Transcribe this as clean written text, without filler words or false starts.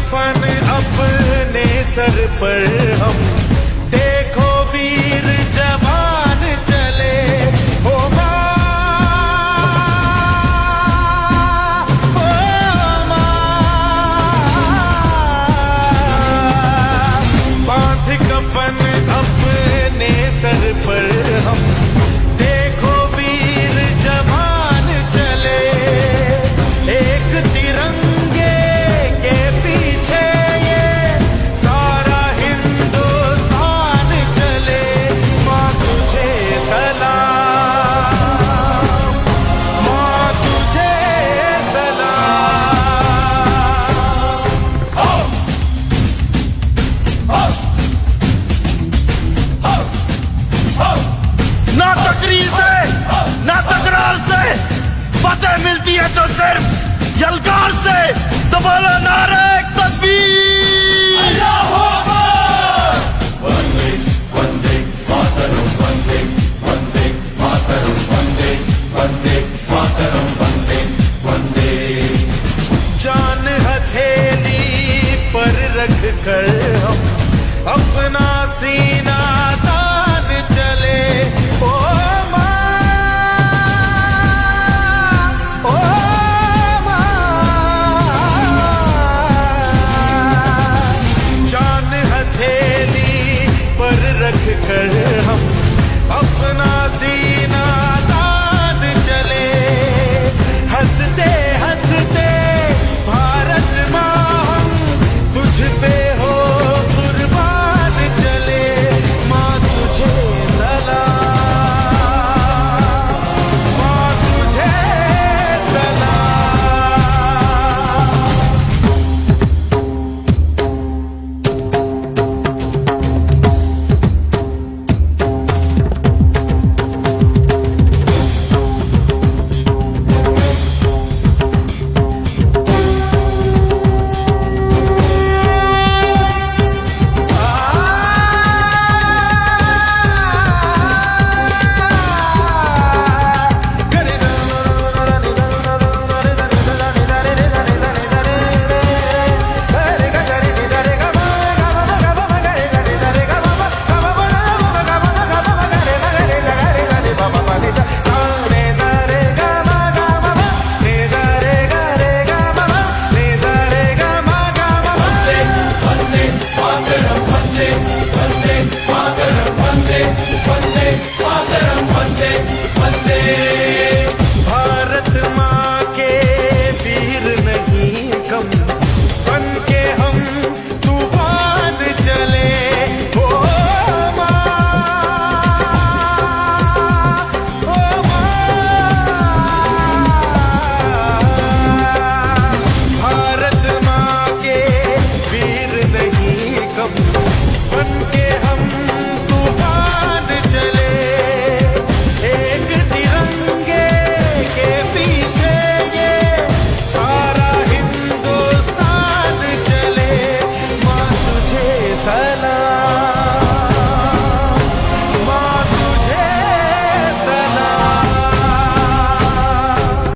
कफन अपने सर पर हम, देखो वीर जवान चले। ओ माँ, ओ माँ, बांध कफन अपने सर पर हम, देखो वीर जवान चले। एक तिरंगे के पीछे ये सारा हिंदुस्तान चले। माँ तुझे सलाम, माँ तुझे सलाम। ना तकरीर से ना तकरार से फतेह मिलती है तो सिर्फ यलकार से। तो बोलो नारे तकबीर। वंदे वंदे मातरम, वंदे वंदे मातरम, वंदे वंदे मातरम, वंदे वंदे। जान हथेली पर रख कर हम अपना